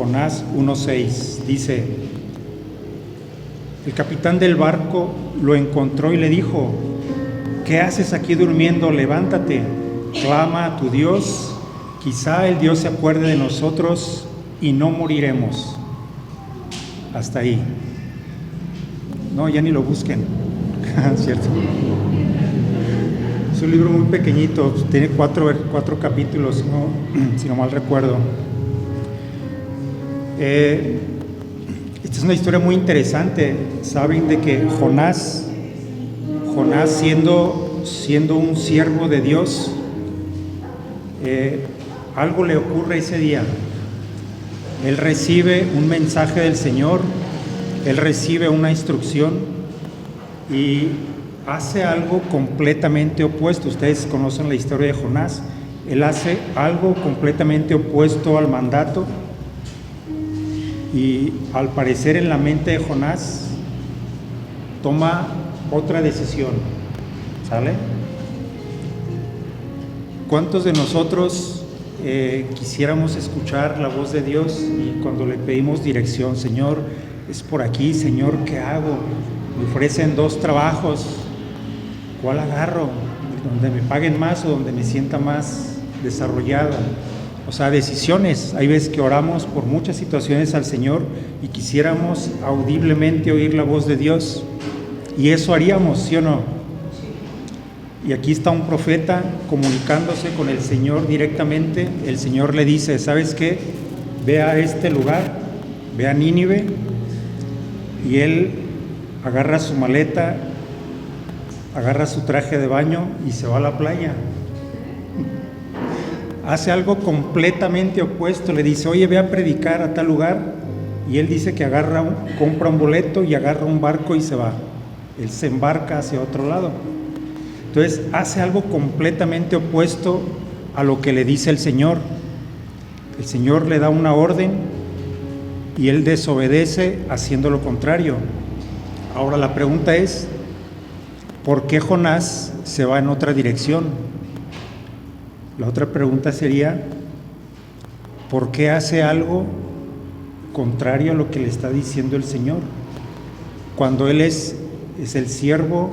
Jonás 1:6. Dice: el capitán del barco lo encontró y le dijo: ¿qué haces aquí durmiendo? Levántate, clama a tu Dios, quizá el Dios se acuerde de nosotros y no moriremos. Hasta ahí. No, ya ni lo busquen. ¿Cierto? Es un libro muy pequeñito, tiene cuatro capítulos, si no mal recuerdo. Esta es una historia muy interesante. Saben de que Jonás siendo un siervo de Dios, algo le ocurre ese día. Él recibe un mensaje del Señor, él recibe una instrucción y hace algo completamente opuesto. Ustedes conocen la historia de Jonás. Él hace algo completamente opuesto al mandato y al parecer en la mente de Jonás toma otra decisión. ¿Sale? ¿Cuántos de nosotros quisiéramos escuchar la voz de Dios y cuando le pedimos dirección, Señor, es por aquí, Señor, ¿qué hago? Me ofrecen 2 trabajos, ¿cuál agarro? ¿Donde me paguen más o donde me sienta más desarrollado? O sea, decisiones. Hay veces que oramos por muchas situaciones al Señor y quisiéramos audiblemente oír la voz de Dios, y eso haríamos, ¿sí o no? Y aquí está un profeta comunicándose con el Señor directamente. El Señor le dice: ¿sabes qué? Ve a este lugar, ve a Nínive. Y él agarra su maleta, agarra su traje de baño y se va a la playa. Hace algo completamente opuesto. Le dice: oye, ve a predicar a tal lugar. Y él dice que compra un boleto y agarra un barco y se va. Él se embarca hacia otro lado. Entonces hace algo completamente opuesto a lo que le dice el Señor. El Señor le da una orden y él desobedece haciendo lo contrario. Ahora la pregunta es: ¿por qué Jonás se va en otra dirección? La otra pregunta sería: ¿por qué hace algo contrario a lo que le está diciendo el Señor? Cuando él es el siervo,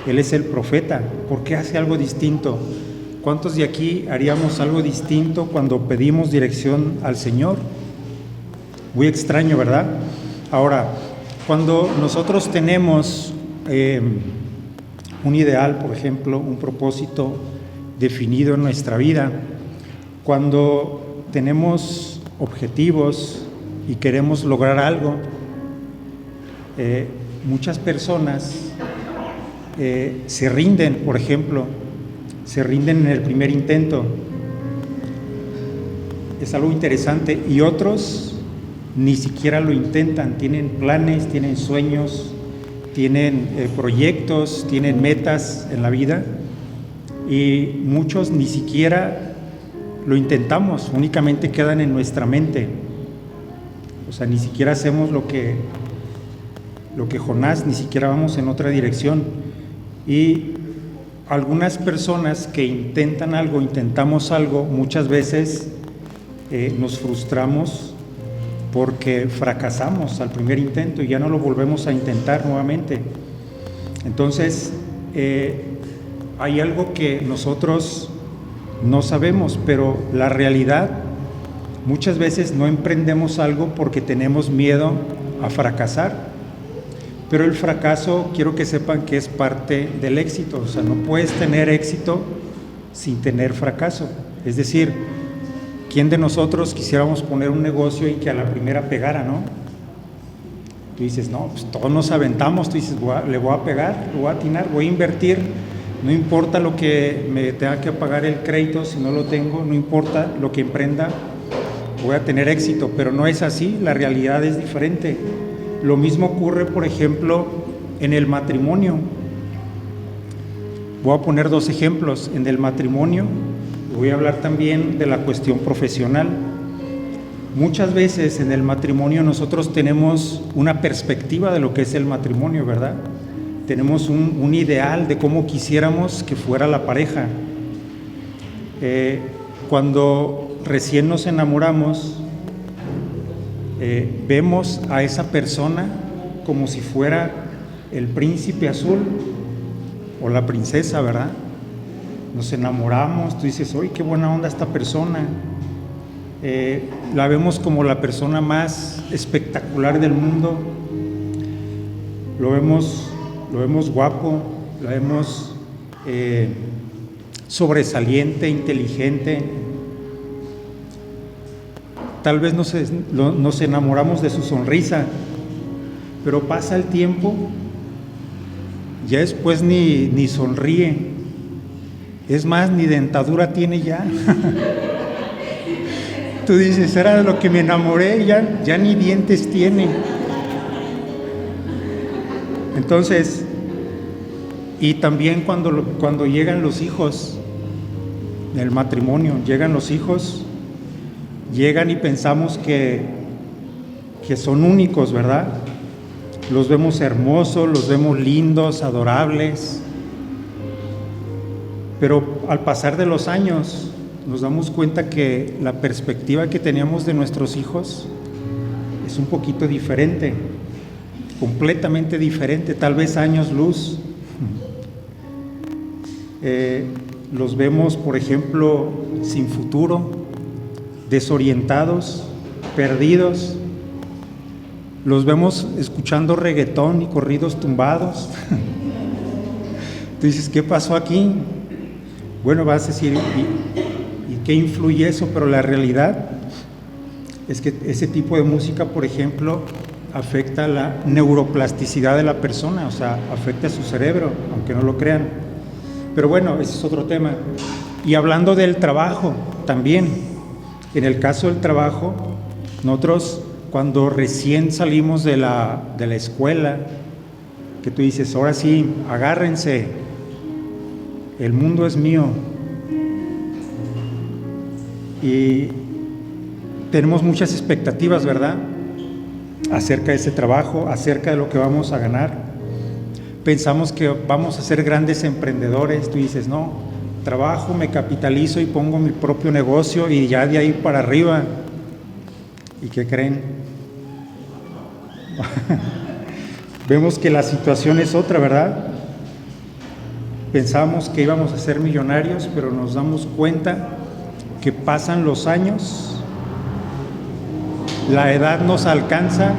él es el profeta, ¿por qué hace algo distinto? ¿Cuántos de aquí haríamos algo distinto cuando pedimos dirección al Señor? Muy extraño, ¿verdad? Ahora, cuando nosotros tenemos un ideal, por ejemplo, un propósito definido en nuestra vida, cuando tenemos objetivos y queremos lograr algo, muchas personas se rinden, por ejemplo, se rinden en el primer intento. Es algo interesante. Y otros ni siquiera lo intentan. Tienen planes, tienen sueños, tienen proyectos, tienen metas en la vida, y muchos ni siquiera lo intentamos, únicamente quedan en nuestra mente. O sea, ni siquiera hacemos lo que Jonás, ni siquiera vamos en otra dirección. Y algunas personas que intentamos algo, muchas veces nos frustramos porque fracasamos al primer intento y ya no lo volvemos a intentar nuevamente. Entonces, hay algo que nosotros no sabemos, pero la realidad, muchas veces no emprendemos algo porque tenemos miedo a fracasar. Pero el fracaso, quiero que sepan que es parte del éxito. O sea, no puedes tener éxito sin tener fracaso. Es decir, ¿quién de nosotros quisiéramos poner un negocio y que a la primera pegara, no? Tú dices: no, pues todos nos aventamos. Tú dices: le voy a pegar, le voy a atinar, voy a invertir. No importa lo que me tenga que pagar el crédito, si no lo tengo, no importa lo que emprenda, voy a tener éxito. Pero no es así, la realidad es diferente. Lo mismo ocurre, por ejemplo, en el matrimonio. Voy a poner 2 ejemplos. En el matrimonio, voy a hablar también de la cuestión profesional. Muchas veces en el matrimonio nosotros tenemos una perspectiva de lo que es el matrimonio, ¿verdad? Tenemos un ideal de cómo quisiéramos que fuera la pareja. Cuando recién nos enamoramos, vemos a esa persona como si fuera el príncipe azul o la princesa, ¿verdad? Nos enamoramos, tú dices, ¡ay, qué buena onda esta persona! La vemos como la persona más espectacular del mundo, lo vemos guapo, lo vemos sobresaliente, inteligente. Tal vez nos enamoramos de su sonrisa, pero pasa el tiempo, ya después ni sonríe, es más, ni dentadura tiene ya. Tú dices, era de lo que me enamoré, ya ni dientes tiene. Entonces, y también cuando llegan los hijos, en el matrimonio, llegan los hijos, llegan y pensamos que son únicos, ¿verdad? Los vemos hermosos, los vemos lindos, adorables, pero al pasar de los años nos damos cuenta que la perspectiva que teníamos de nuestros hijos es un poquito diferente, completamente diferente, tal vez años luz. Los vemos, por ejemplo, sin futuro, desorientados, perdidos. Los vemos escuchando reggaetón y corridos tumbados. Tú dices, ¿qué pasó aquí? Bueno, vas a decir, ¿y qué influye eso? Pero la realidad es que ese tipo de música, por ejemplo, afecta la neuroplasticidad de la persona, o sea, afecta a su cerebro, aunque no lo crean. Pero bueno, ese es otro tema. Y hablando del trabajo, también, en el caso del trabajo, nosotros cuando recién salimos de la escuela, que tú dices, ahora sí, agárrense, el mundo es mío. Y tenemos muchas expectativas, ¿verdad? Acerca de ese trabajo, acerca de lo que vamos a ganar. Pensamos que vamos a ser grandes emprendedores. Tú dices, no, trabajo, me capitalizo y pongo mi propio negocio y ya de ahí para arriba. ¿Y qué creen? Vemos que la situación es otra, ¿verdad? Pensamos que íbamos a ser millonarios, pero nos damos cuenta que pasan los años, la edad nos alcanza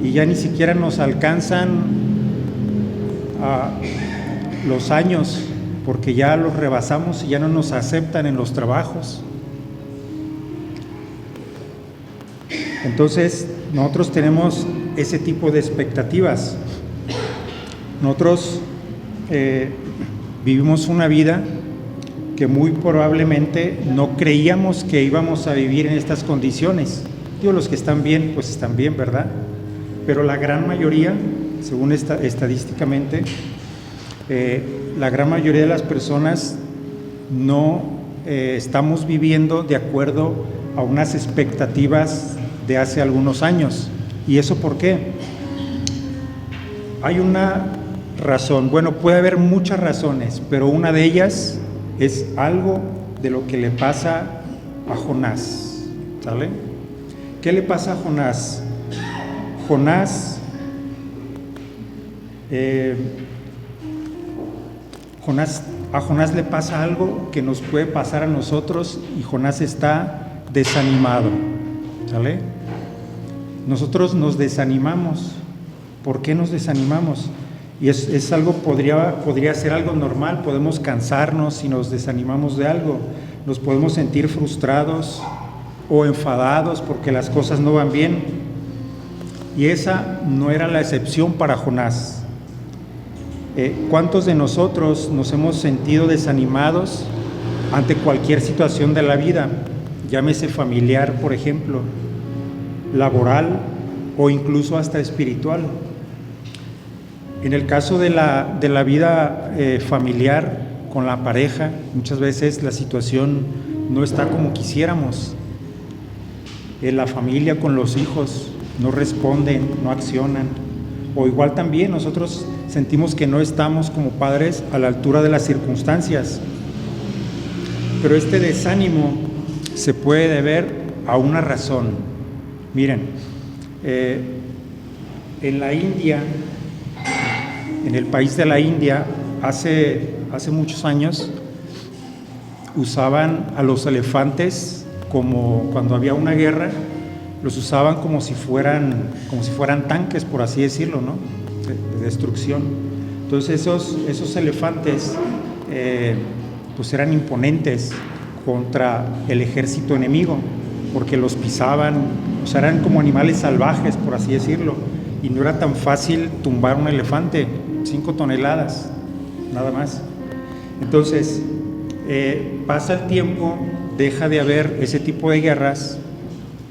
y ya ni siquiera nos alcanzan los años, porque ya los rebasamos y ya no nos aceptan en los trabajos. Entonces, nosotros tenemos ese tipo de expectativas. Nosotros vivimos una vida que muy probablemente no creíamos que íbamos a vivir en estas condiciones. Digo, los que están bien, pues están bien, ¿verdad? Pero la gran mayoría, según estadísticamente, la gran mayoría de las personas no estamos viviendo de acuerdo a unas expectativas de hace algunos años. ¿Y eso por qué? Hay una razón, bueno, puede haber muchas razones, pero una de ellas es algo de lo que le pasa a Jonás, ¿sale? ¿Qué le pasa a Jonás? A Jonás le pasa algo que nos puede pasar a nosotros y Jonás está desanimado, ¿sale? Nosotros nos desanimamos. ¿Por qué nos desanimamos? Y es algo, podría ser algo normal. Podemos cansarnos si nos desanimamos de algo. Nos podemos sentir frustrados o enfadados porque las cosas no van bien. Y esa no era la excepción para Jonás. ¿Cuántos de nosotros nos hemos sentido desanimados ante cualquier situación de la vida? Llámese familiar, por ejemplo, laboral o incluso hasta espiritual. En el caso de la vida familiar con la pareja, muchas veces la situación no está como quisiéramos. La familia con los hijos no responden, no accionan. O igual también nosotros sentimos que no estamos como padres a la altura de las circunstancias. Pero este desánimo se puede deber a una razón. Miren, en la India, en el país de la India, hace muchos años, usaban a los elefantes como cuando había una guerra, los usaban como si fueran tanques, por así decirlo, ¿no? De destrucción. Entonces esos elefantes pues eran imponentes contra el ejército enemigo, porque los pisaban, o sea, eran como animales salvajes, por así decirlo, y no era tan fácil tumbar un elefante, 5 toneladas, nada más. Entonces, pasa el tiempo, deja de haber ese tipo de guerras,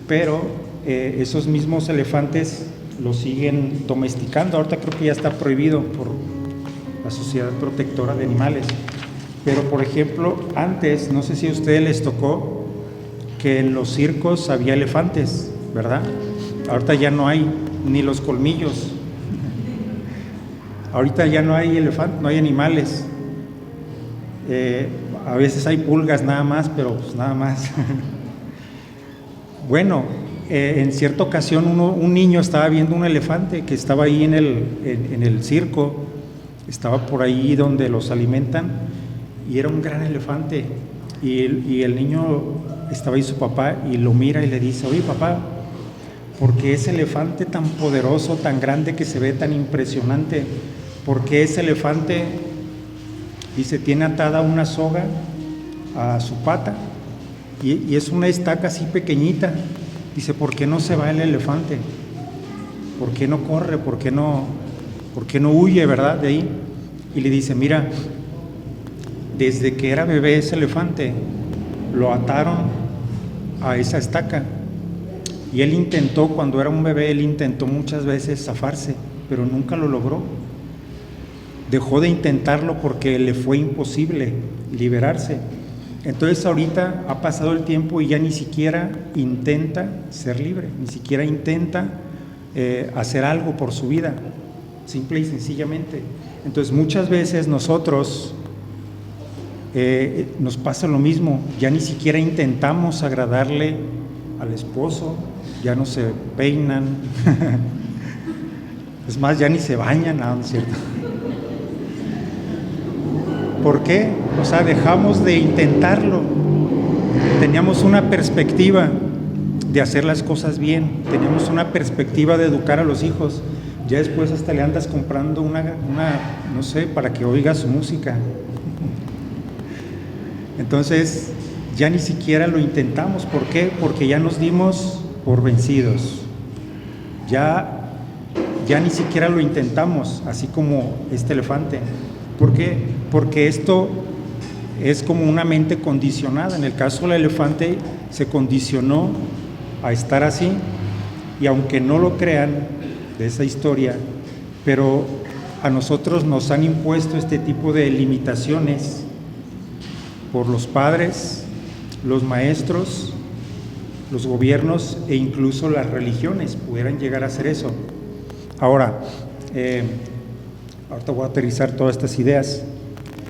pero esos mismos elefantes los siguen domesticando. Ahorita creo que ya está prohibido por la Sociedad Protectora de Animales. Pero, por ejemplo, antes, no sé si a ustedes les tocó que en los circos había elefantes, ¿verdad? Ahorita ya no hay ni los colmillos. Ahorita ya no hay elefantes, no hay animales. A veces hay pulgas nada más, pero pues nada más. Bueno, en cierta ocasión un niño estaba viendo un elefante que estaba ahí en el circo, estaba por ahí donde los alimentan, y era un gran elefante, y el niño estaba ahí, su papá, y lo mira y le dice: oye papá, ¿por qué ese elefante tan poderoso, tan grande, que se ve tan impresionante? ¿Por qué ese elefante, dice, tiene atada una soga a su pata y es una estaca así pequeñita? Dice: ¿por qué no se va el elefante? ¿Por qué no corre? ¿Por qué no huye, verdad, de ahí? Y le dice: mira, desde que era bebé ese elefante lo ataron a esa estaca, y él intentó, cuando era un bebé, él intentó muchas veces zafarse, pero nunca lo logró. Dejó de intentarlo porque le fue imposible liberarse. Entonces ahorita ha pasado el tiempo y ya ni siquiera intenta ser libre, ni siquiera intenta hacer algo por su vida, simple y sencillamente. Entonces muchas veces nosotros nos pasa lo mismo, ya ni siquiera intentamos agradarle al esposo, ya no se peinan, es más, ya ni se bañan, ¿no es cierto? ¿Por qué? O sea, dejamos de intentarlo. Teníamos una perspectiva de hacer las cosas bien, teníamos una perspectiva de educar a los hijos. Ya después hasta le andas comprando una no sé, para que oiga su música. Entonces, ya ni siquiera lo intentamos. ¿Por qué? Porque ya nos dimos por vencidos. Ya ni siquiera lo intentamos, así como este elefante. ¿Por qué? Porque esto es como una mente condicionada. En el caso del elefante se condicionó a estar así, y aunque no lo crean de esa historia, pero a nosotros nos han impuesto este tipo de limitaciones por los padres, los maestros, los gobiernos e incluso las religiones pudieran llegar a hacer eso. Ahora, ahorita voy a aterrizar todas estas ideas.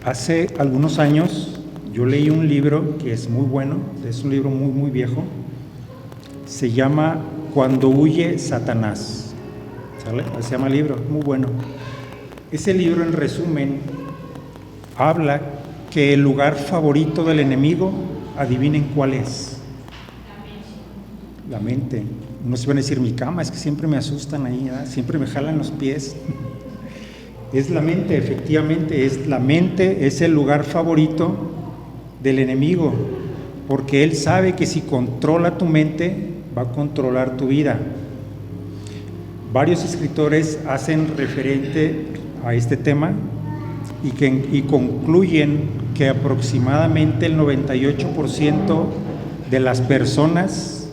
Hace algunos años yo leí un libro que es muy bueno, es un libro muy, muy viejo, se llama Cuando huye Satanás, ¿sale? Se llama el libro, muy bueno. Ese libro, en resumen, habla que el lugar favorito del enemigo, adivinen cuál es. La mente. No se van a decir mi cama, es que siempre me asustan ahí, ¿verdad? Siempre me jalan los pies. Es la mente, efectivamente, es la mente, es el lugar favorito del enemigo, porque él sabe que si controla tu mente, va a controlar tu vida. Varios escritores hacen referente a este tema y concluyen que aproximadamente el 98% de las personas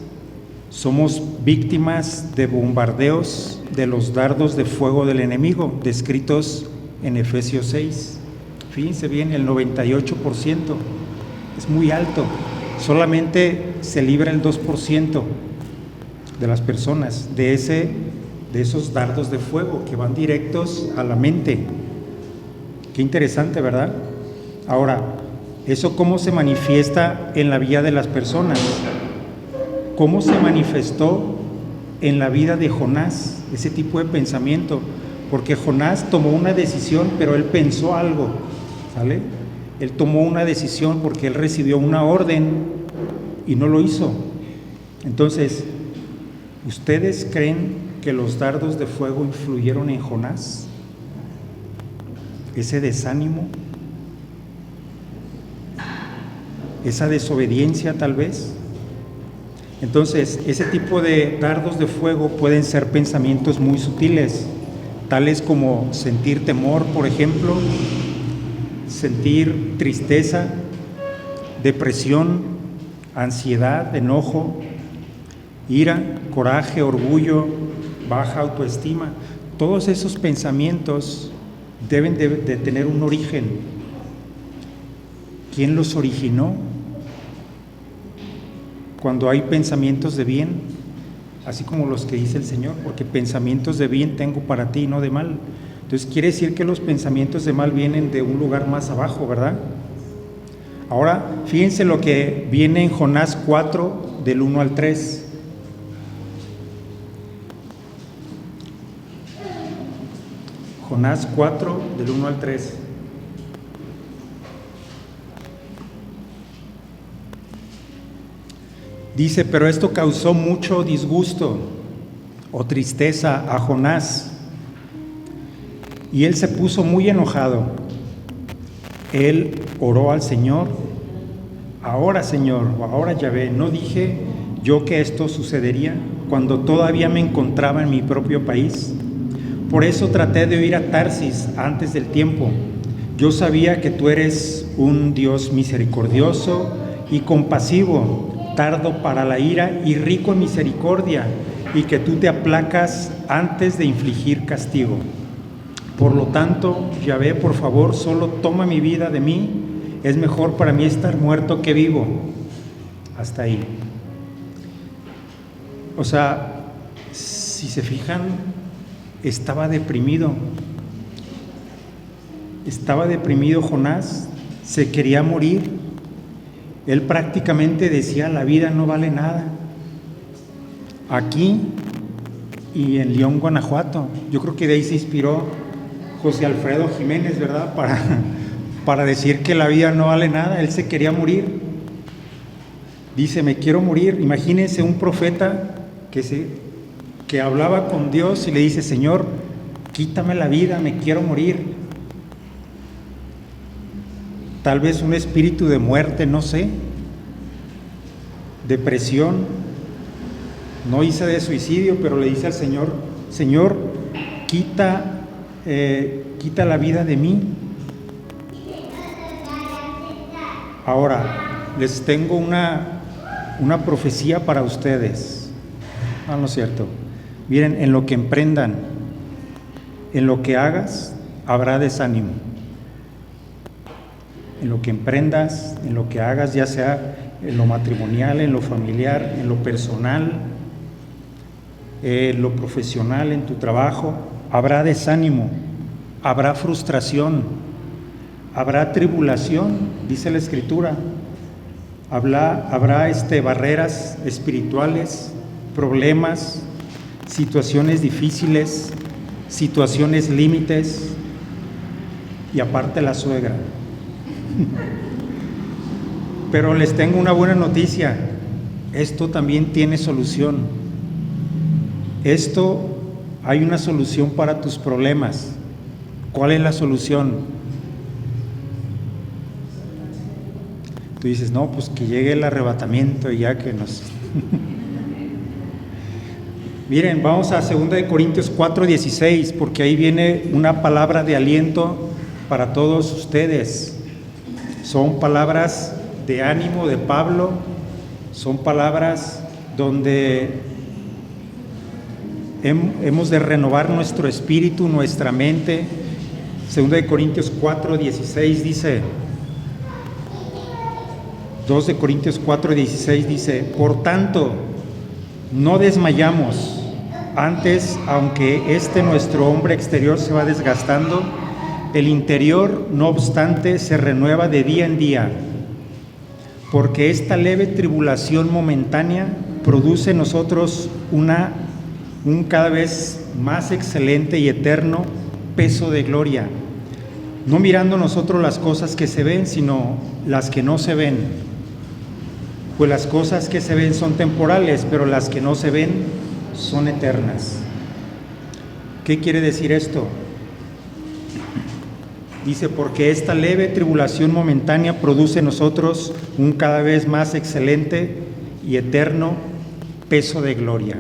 somos víctimas de bombardeos de los dardos de fuego del enemigo, descritos en Efesios 6. Fíjense bien, el 98%, es muy alto. Solamente se libra el 2% de las personas de esos dardos de fuego que van directos a la mente. Qué interesante, ¿verdad? Ahora, ¿eso cómo se manifiesta en la vida de las personas? ¿Cómo se manifestó en la vida de Jonás, ese tipo de pensamiento, porque Jonás tomó una decisión, pero él pensó algo, ¿sale? Él tomó una decisión porque él recibió una orden y no lo hizo. Entonces, ¿ustedes creen que los dardos de fuego influyeron en Jonás? Ese desánimo, esa desobediencia tal vez. Entonces, ese tipo de dardos de fuego pueden ser pensamientos muy sutiles, tales como sentir temor, por ejemplo, sentir tristeza, depresión, ansiedad, enojo, ira, coraje, orgullo, baja autoestima. Todos esos pensamientos deben de tener un origen. ¿Quién los originó? Cuando hay pensamientos de bien, así como los que dice el Señor, porque pensamientos de bien tengo para ti, no de mal. Entonces quiere decir que los pensamientos de mal vienen de un lugar más abajo, ¿verdad? Ahora, fíjense lo que viene en Jonás 4, del 1 al 3. Jonás 4, del 1 al 3. Dice, pero esto causó mucho disgusto o tristeza a Jonás, y él se puso muy enojado. Él oró al Señor: ahora, Señor, o ahora, Yahvé, ¿no dije yo que esto sucedería cuando todavía me encontraba en mi propio país? Por eso traté de ir a Tarsis antes del tiempo. Yo sabía que tú eres un Dios misericordioso y compasivo, tardo para la ira y rico en misericordia, y que tú te aplacas antes de infligir castigo. Por lo tanto, Yahvé, por favor, solo toma mi vida de mí. Es mejor para mí estar muerto que vivo. Hasta ahí. O sea, si se fijan, estaba deprimido. Estaba deprimido Jonás, se quería morir. Él prácticamente decía, la vida no vale nada. Aquí y en León, Guanajuato. Yo creo que de ahí se inspiró José Alfredo Jiménez, ¿verdad? Para decir que la vida no vale nada. Él se quería morir. Dice, me quiero morir. Imagínense un profeta que hablaba con Dios y le dice, Señor, quítame la vida, me quiero morir. Tal vez un espíritu de muerte, no sé, depresión. No hice de suicidio, pero le dice al Señor, Señor, quita la vida de mí. Ahora, les tengo una profecía para ustedes. No es cierto. Miren, en lo que emprendan, en lo que hagas, habrá desánimo. En lo que emprendas, en lo que hagas, ya sea en lo matrimonial, en lo familiar, en lo personal, en lo profesional, en tu trabajo, habrá desánimo, habrá frustración, habrá tribulación, dice la Escritura, habrá barreras espirituales, problemas, situaciones difíciles, situaciones límites, y aparte la suegra. Pero les tengo una buena noticia, esto también tiene solución. Hay una solución para tus problemas. ¿Cuál es la solución? Tú dices, no, pues que llegue el arrebatamiento y ya que nos... Miren, vamos a 2 Corintios 4:16, porque ahí viene una palabra de aliento para todos ustedes. Son palabras de ánimo de Pablo, son palabras donde hemos de renovar nuestro espíritu, nuestra mente. 2 Corintios 4:16 dice, 2 Corintios 4:16 dice, por tanto, no desmayamos, antes, aunque nuestro hombre exterior se va desgastando, el interior, no obstante, se renueva de día en día, porque esta leve tribulación momentánea produce en nosotros una un cada vez más excelente y eterno peso de gloria, no mirando nosotros las cosas que se ven, sino las que no se ven. Pues las cosas que se ven son temporales, pero las que no se ven son eternas. ¿Qué quiere decir esto? Dice, porque esta leve tribulación momentánea produce en nosotros un cada vez más excelente y eterno peso de gloria.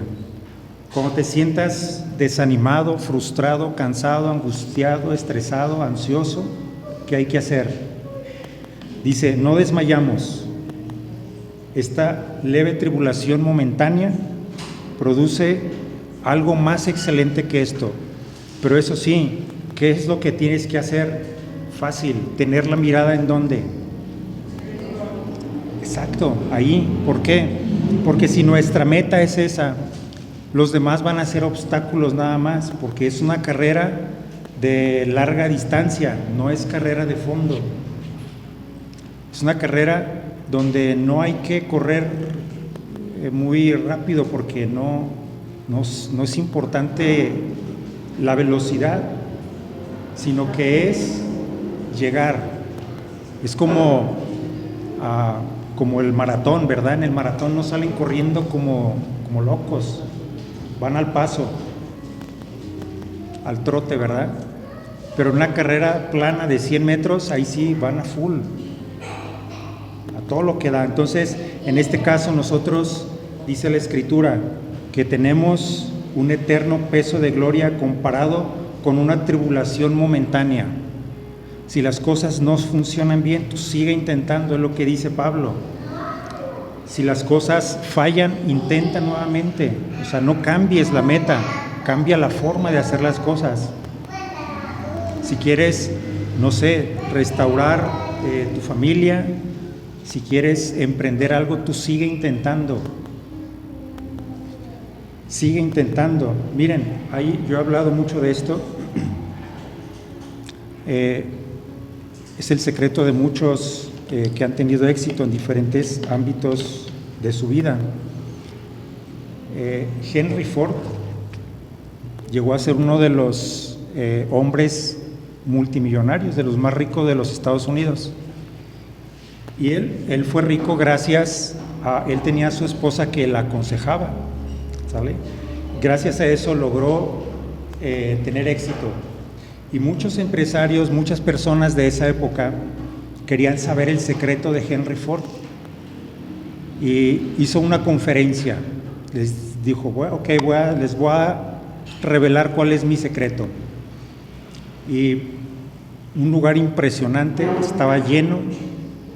Cuando te sientas desanimado, frustrado, cansado, angustiado, estresado, ansioso, ¿qué hay que hacer? Dice, no desmayamos. Esta leve tribulación momentánea produce algo más excelente que esto. Pero eso sí, ¿qué es lo que tienes que hacer? Fácil, tener la mirada ¿en dónde? Exacto, ahí. ¿Por qué? Porque si nuestra meta es esa, los demás van a ser obstáculos nada más, porque es una carrera de larga distancia, no es carrera de fondo. Es una carrera donde no hay que correr muy rápido, porque no es importante la velocidad, sino que es llegar. Es como el maratón, ¿verdad? En el maratón no salen corriendo como locos, van al paso, al trote, ¿verdad? Pero en una carrera plana de 100 metros, ahí sí van a full, a todo lo que da. Entonces, en este caso nosotros, dice la Escritura, que tenemos un eterno peso de gloria comparado con una tribulación momentánea. Si las cosas no funcionan bien, tú sigue intentando, es lo que dice Pablo. Si las cosas fallan, intenta nuevamente. O sea, no cambies la meta, cambia la forma de hacer las cosas. Si quieres, no sé, restaurar tu familia, si quieres emprender algo, tú sigue intentando. Sigue intentando. Miren, ahí yo he hablado mucho de esto. Es el secreto de muchos que han tenido éxito en diferentes ámbitos de su vida. Henry Ford llegó a ser uno de los hombres multimillonarios, de los más ricos de los Estados Unidos. Y él fue rico gracias a, él tenía a su esposa que la aconsejaba, ¿sale? Gracias a eso logró tener éxito. Y muchos empresarios, muchas personas de esa época querían saber el secreto de Henry Ford. Y hizo una conferencia. Les dijo, ok, les voy a revelar cuál es mi secreto. Y un lugar impresionante, estaba lleno,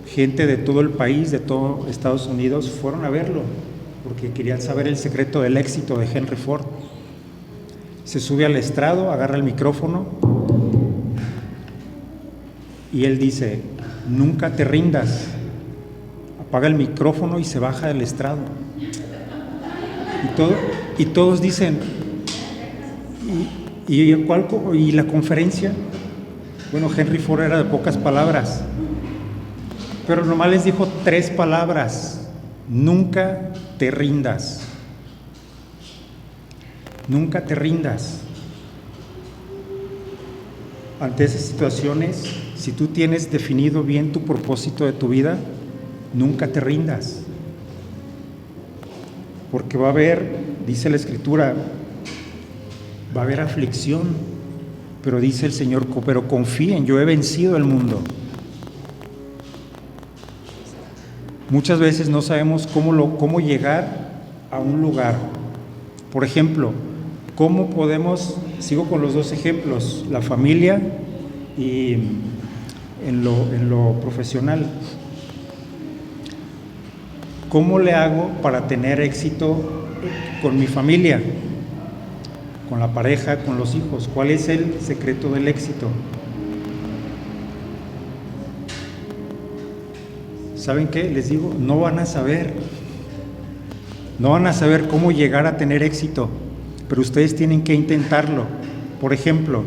gente de todo el país, de todo Estados Unidos, fueron a verlo, porque querían saber el secreto del éxito de Henry Ford. Se sube al estrado, agarra el micrófono, y él dice, nunca te rindas. Apaga el micrófono y se baja del estrado. Y todos dicen, ¿y la conferencia? Bueno, Henry Ford era de pocas palabras, pero nomás les dijo 3 palabras: nunca te rindas. Nunca te rindas. Ante esas situaciones, si tú tienes definido bien tu propósito de tu vida, nunca te rindas. Porque va a haber, dice la Escritura, va a haber aflicción, pero dice el Señor, pero confíen, yo he vencido el mundo. Muchas veces no sabemos cómo llegar a un lugar. Por ejemplo, ¿cómo podemos, sigo con los 2 ejemplos, la familia y en lo profesional? ¿Cómo le hago para tener éxito con mi familia, con la pareja, con los hijos? ¿Cuál es el secreto del éxito? ¿Saben qué? Les digo, no van a saber cómo llegar a tener éxito, pero ustedes tienen que intentarlo. Por ejemplo,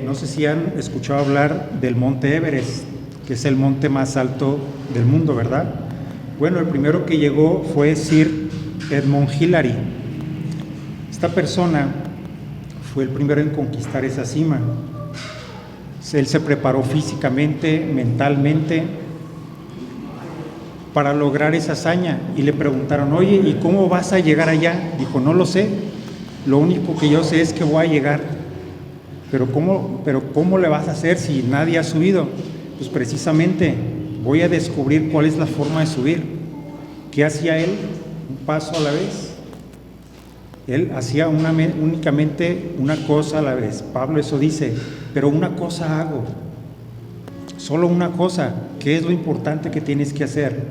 no sé si han escuchado hablar del Monte Everest, que es el monte más alto del mundo, ¿verdad? Bueno, el primero que llegó fue Sir Edmund Hillary. Esta persona fue el primero en conquistar esa cima. Él se preparó físicamente, mentalmente, para lograr esa hazaña, y le preguntaron: oye, ¿y cómo vas a llegar allá? Dijo: no lo sé, lo único que yo sé es que voy a llegar. Pero ¿cómo le vas a hacer si nadie ha subido? Pues precisamente voy a descubrir cuál es la forma de subir. ¿Qué hacía él? Un paso a la vez. Él hacía únicamente una cosa a la vez. Pablo eso dice: pero una cosa hago, solo una cosa. ¿Qué es lo importante que tienes que hacer?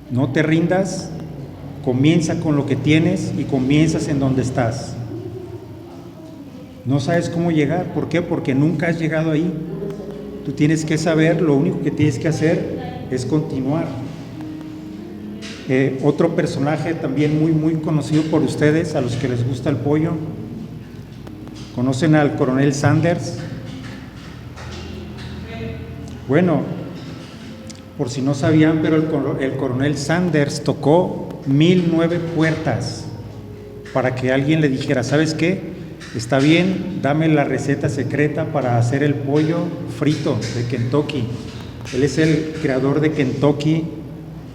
No te rindas, comienza con lo que tienes y comienzas en donde estás. No sabes cómo llegar. ¿Por qué? Porque nunca has llegado ahí. Tú tienes que saber, lo único que tienes que hacer es continuar. Otro personaje también muy conocido por ustedes, a los que les gusta el pollo. ¿Conocen al coronel Sanders? Bueno, por si no sabían, pero el coronel Sanders tocó 1009 puertas para que alguien le dijera: ¿sabes qué? Está bien, dame la receta secreta para hacer el pollo frito de Kentucky. Él es el creador de Kentucky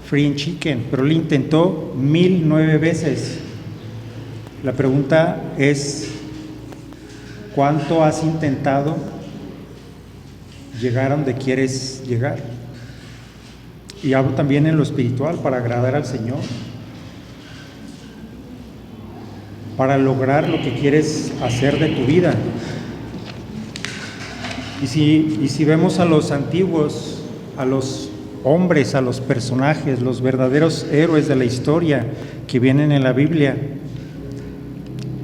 Fried Chicken, pero él intentó 1009 veces. La pregunta es: ¿cuánto has intentado llegar a donde quieres llegar? Y hablo también en lo espiritual, para agradar al Señor, para lograr lo que quieres hacer de tu vida. Y si vemos a los antiguos, a los hombres, a los personajes, los verdaderos héroes de la historia que vienen en la Biblia,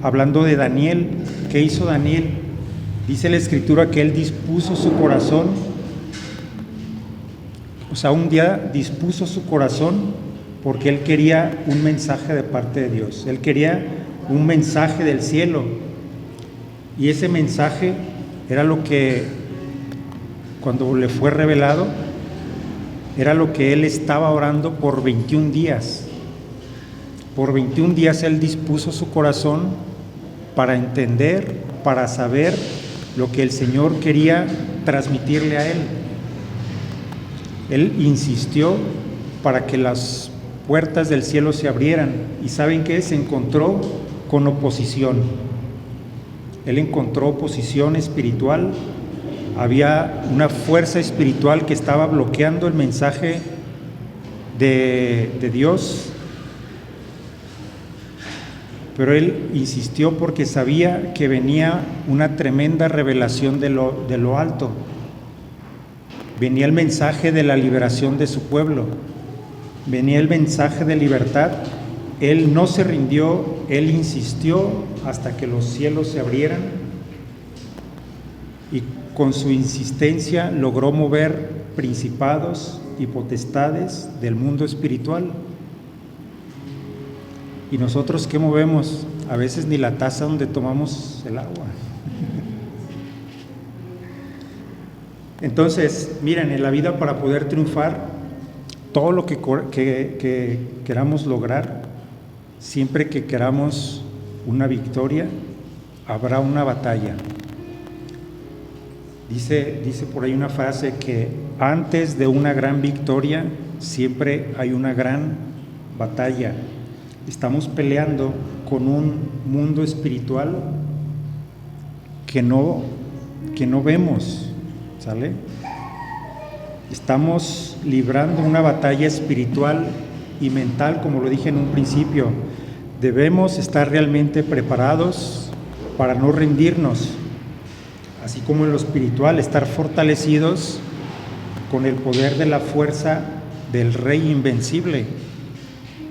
hablando de Daniel, ¿qué hizo Daniel? Dice la Escritura que él dispuso su corazón, o sea, un día dispuso su corazón porque él quería un mensaje de parte de Dios. Él quería un mensaje del cielo, y ese mensaje era lo que, cuando le fue revelado, era lo que él estaba orando por 21 días. Por 21 días él dispuso su corazón para entender, para saber lo que el Señor quería transmitirle a él. Él insistió para que las puertas del cielo se abrieran, y ¿saben qué? Se encontró con oposición. Él encontró oposición espiritual. Había una fuerza espiritual que estaba bloqueando el mensaje de Dios, pero él insistió porque sabía que venía una tremenda revelación de lo alto. Venía el mensaje de la liberación de su pueblo, venía el mensaje de libertad. Él no se rindió, él insistió hasta que los cielos se abrieran, y con su insistencia logró mover principados y potestades del mundo espiritual. ¿Y nosotros qué movemos? A veces ni la taza donde tomamos el agua. Entonces, miren, en la vida, para poder triunfar, todo lo que queramos lograr, siempre que queramos una victoria, habrá una batalla. Dice por ahí una frase que antes de una gran victoria siempre hay una gran batalla. Estamos peleando con un mundo espiritual que no vemos, ¿sale? Estamos librando una batalla espiritual y mental, como lo dije en un principio. Debemos estar realmente preparados para no rendirnos, así como en lo espiritual, estar fortalecidos con el poder de la fuerza del Rey invencible,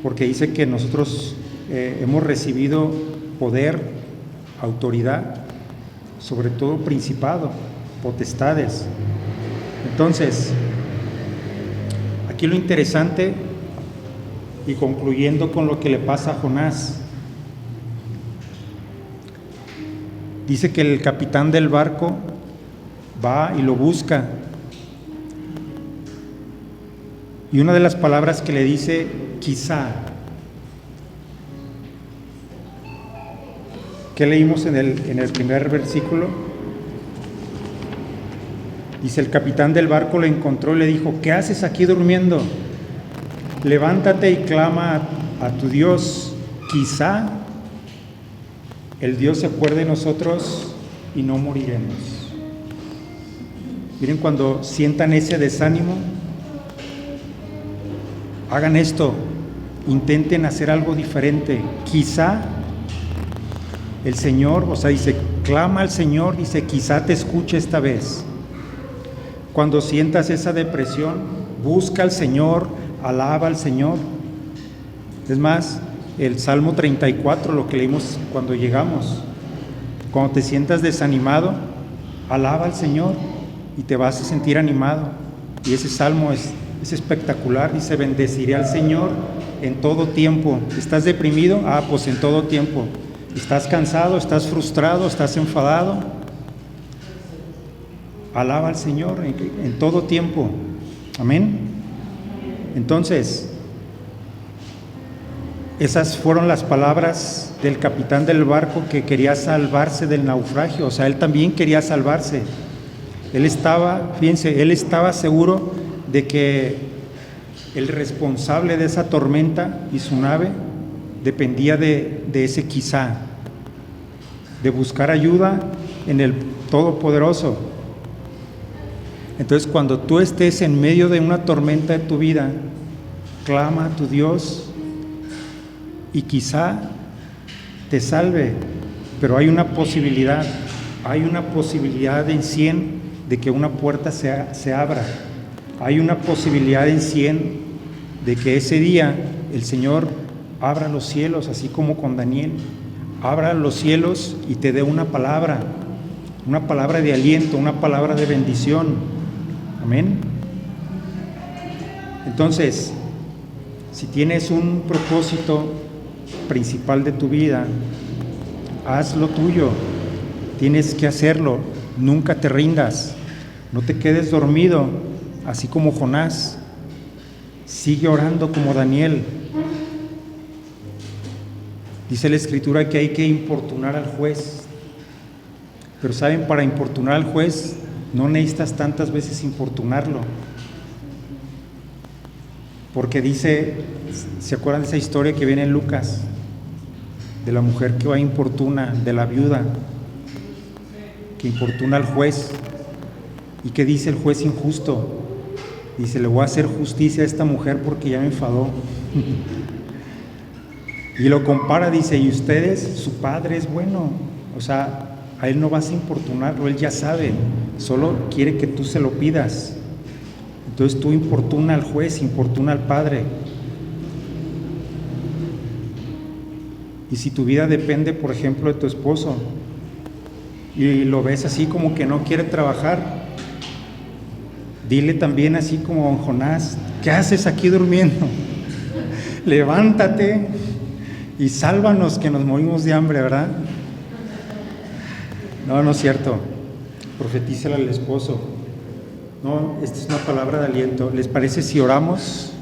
porque dice que nosotros hemos recibido poder, autoridad, sobre todo principado, potestades. Entonces, aquí lo interesante, y concluyendo con lo que le pasa a Jonás, dice que el capitán del barco va y lo busca, y una de las palabras que le dice: quizá. ¿Qué leímos en el primer versículo? Dice, el capitán del barco lo encontró y le dijo, ¿qué haces aquí durmiendo? Levántate y clama a tu Dios. Quizá el Dios se acuerde de nosotros y no moriremos. Miren, cuando sientan ese desánimo, hagan esto, intenten hacer algo diferente. Quizá el Señor, o sea, dice, clama al Señor, dice, quizá te escuche esta vez. Cuando sientas esa depresión, busca al Señor, alaba al Señor. Es más, el Salmo 34, lo que leímos cuando llegamos, cuando te sientas desanimado, alaba al Señor y te vas a sentir animado. Y ese salmo es espectacular, dice, bendeciré al Señor en todo tiempo. ¿Estás deprimido? Pues en todo tiempo. ¿Estás cansado? ¿Estás frustrado? ¿Estás enfadado? Alaba al Señor en todo tiempo. Amén. Entonces, esas fueron las palabras del capitán del barco que quería salvarse del naufragio. O sea, él también quería salvarse. Él estaba, fíjense, él estaba seguro de que el responsable de esa tormenta y su nave dependía de ese quizá, de buscar ayuda en el Todopoderoso. Entonces, cuando tú estés en medio de una tormenta de tu vida, clama a tu Dios y quizá te salve, pero hay una posibilidad en 100 de que una puerta se abra. Hay una posibilidad en 100 de que ese día el Señor abra los cielos, así como con Daniel, abra los cielos y te dé una palabra de aliento, una palabra de bendición. Amén. Entonces, si tienes un propósito principal de tu vida, haz lo tuyo, tienes que hacerlo, nunca te rindas, no te quedes dormido, así como Jonás, sigue orando como Daniel. Dice la Escritura que hay que importunar al juez, pero saben, para importunar al juez no necesitas tantas veces importunarlo, porque dice, ¿se acuerdan de esa historia que viene en Lucas? De la mujer que va importuna, de la viuda, que importuna al juez. ¿Y qué dice el juez injusto? Dice, le voy a hacer justicia a esta mujer porque ya me enfadó. Y lo compara, dice, y ustedes, su padre es bueno. O sea, a él no vas a importunarlo, él ya sabe, solo quiere que tú se lo pidas. Entonces tú importuna al juez, importuna al Padre. Y si tu vida depende, por ejemplo, de tu esposo, y lo ves así como que no quiere trabajar, dile también así como a Jonás, ¿qué haces aquí durmiendo? Levántate y sálvanos que nos morimos de hambre, ¿verdad? No, no es cierto. Profetízale al esposo. No, esta es una palabra de aliento. ¿Les parece si oramos?